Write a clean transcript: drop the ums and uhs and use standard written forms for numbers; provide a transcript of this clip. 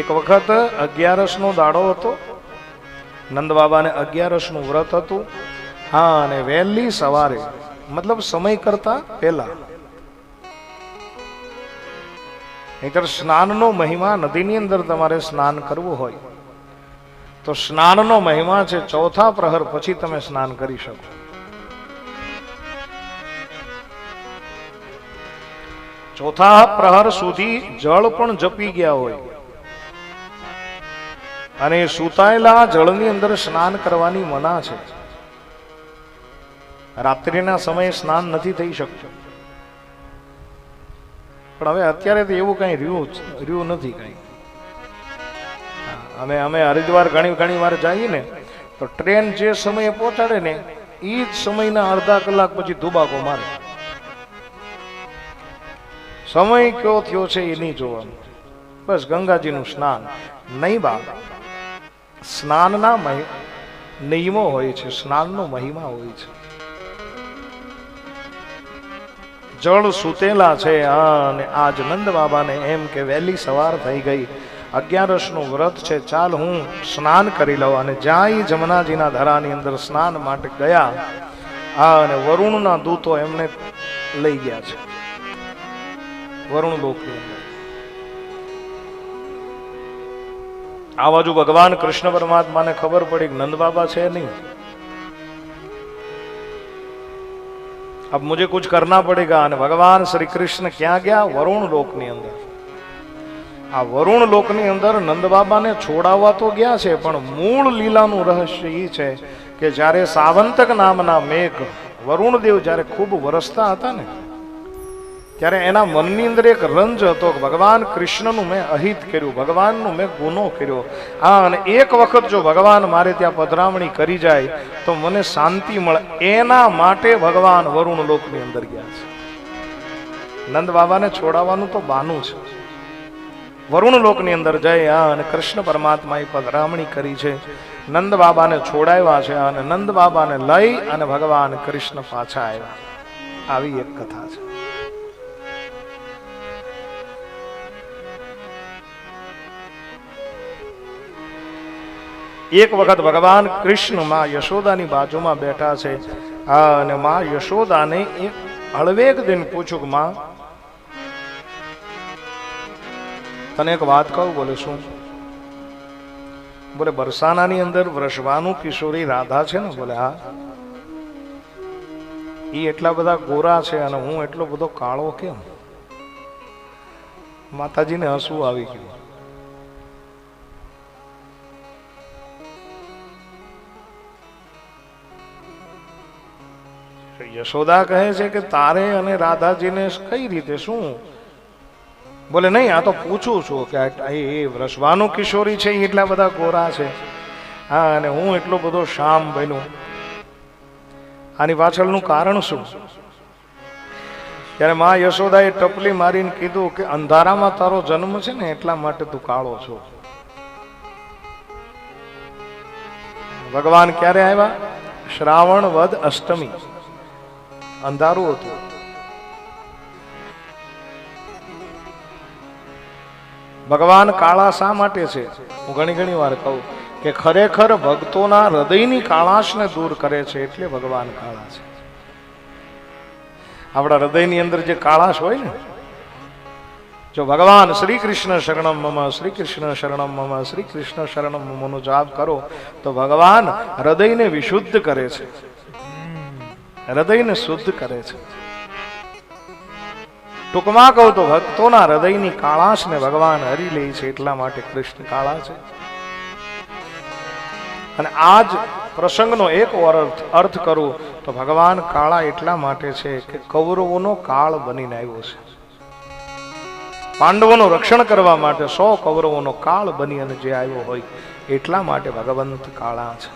એક વખત 11નો દાડો હતો, નંદ બાબાને 11નું વ્રત હતું. હા, અને વહેલી સવારે મતલબ સમય કરતા પહેલા, નહીતર સ્નાનનો મહિમા, નદીની અંદર તમારે સ્નાન કરવું હોય તો સ્નાનનો મહિમા છે ચોથા પ્રહર પછી તમે સ્નાન કરી શકો. ચોથા પ્રહર સુધી જળ પણ જપી ગયા હોય અને સુતાયેલા જળની અંદર સ્નાન કરવાની મના છે. રાત્રિના સમયે સ્નાન નથી થઈ શકતું. પણ હવે અત્યારે તો એવું કઈ રહ્યું નથી કઈ. અમે હરિદ્વાર ઘણી વાર જઈએ ને તો ટ્રેન જે સમયે પહોંચાડે ને એ જ સમયના અડધા કલાક પછી ધુબાકો મારે. સમય કયો થયો છે એ નહીં જોવાનું, બસ ગંગાજીનું સ્નાન. નહીં બા, સ્નાનના નિયમો હોય છે, સ્નાનનો મહિમા હોય છે. જળ સૂતેલા છે અને આજ નંદ બાબાને એમ કે વહેલી સવાર થઈ ગઈ, 11નું વ્રત છે, ચાલ હું સ્નાન કરી લઉં. અને જ્યાં જમનાજીના ધરાની અંદર સ્નાન માટે ગયા, અને વરુણના દૂતો એમને લઈ ગયા છે વરુણ લોકની અંદર. આ બાજુ ભગવાન કૃષ્ણ પરમાત્માને ખબર પડી કે નંદ બાબા છે નહીં, अब मुझे कुछ करना पड़ेगा. અને ભગવાન શ્રી કૃષ્ણ ક્યાં ગયા? વરુણ લોકની અંદર. આ વરુણ લોકની અંદર નંદ બાબાને છોડાવવા તો ગયા છે, પણ મૂળ લીલાનું રહસ્ય એ છે કે જ્યારે સાવંતક નામના મેઘ વરુણદેવ જ્યારે ખૂબ વરસતા હતા ને, ત્યારે એના મનની અંદર એક રંજ હતો કે ભગવાન કૃષ્ણનું મેં અહિત કર્યું, ભગવાનનું મેં ગુનો કર્યો. અને એક વખત જો ભગવાન મારે ત્યાં પધરામણી કરી જાય તો મને શાંતિ મળે. એના માટે ભગવાન વરુણ લોકની અંદર ગયા છે. નંદ બાબાને છોડાવવાનું તો બાનું છે. વરુણ લોકની અંદર જઈ અને કૃષ્ણ પરમાત્માએ પધરામણી કરી છે, નંદ બાબાને છોડાવ્યા છે અને નંદ બાબાને લઈ અને ભગવાન કૃષ્ણ પાછા આવ્યા. આવી એક કથા છે. એક વખત ભગવાન કૃષ્ણ માં યશોદાની બાજુમાં બેઠા છે અને માં યશોદાને એક હળવેક દિન પૂછ્યું કે માં, તને એક વાત કહું. બોલે શું? બોલે બરસાનાની અંદર વૃષભાનુ કિશોરી રાધા છે ને. બોલે હા. એ એટલા બધા ગોરા છે અને હું એટલો બધો કાળો કેમ? માતાજીને હસવું આવી ગયું. યશોદા કહે છે કે તારે અને રાધાજીને કઈ રીતે શું? બોલે નહીં, આ તો પૂછું છું કે એ વૃષભાનુ કિશોરી છે એટલા બધા ગોરા છે, હા, અને હું એટલો બધો શામ બન્યો, આની પાછળનું કારણ શું? ત્યારે માં યશોદાએ ટપલી મારીને કીધું કે અંધારામાં તારો જન્મ છે ને એટલા માટે તું કાળો છો. ભગવાન ક્યારે આવ્યા? શ્રાવણ વદ અષ્ટમી. અંધારું હતું. ભગવાન કાળા શા માટે છે? હું ઘણી વાર કહું કે ખરેખર ભક્તોના હૃદયની કાળાશને દૂર કરે છે એટલે ભગવાન કાળા છે. આપણા હૃદયની અંદર જે કાળાશ હોય ને, જો ભગવાન શ્રી કૃષ્ણ શરણમ મમ, શ્રી કૃષ્ણ શરણમ મમ, શ્રી કૃષ્ણ શરણમ મમ નો જાપ કરો તો ભગવાન હૃદયને વિશુદ્ધ કરે છે, હૃદયને શુદ્ધ કરે છે. ટૂંકમાં કહું તો ભક્તોના હૃદયની કાળાશને ભગવાન હરી લે છે એટલા માટે કૃષ્ણ કાળા છે. અને આજ પ્રસંગનો એક અર્થ કરું તો ભગવાન કાળા એટલા માટે છે કે કૌરવોનો કાળ બનીને આવ્યો છે. પાંડવોનું રક્ષણ કરવા માટે 100 કૌરવોનો કાળ બની અને જે આવ્યો હોય એટલા માટે ભગવંત કાળા છે.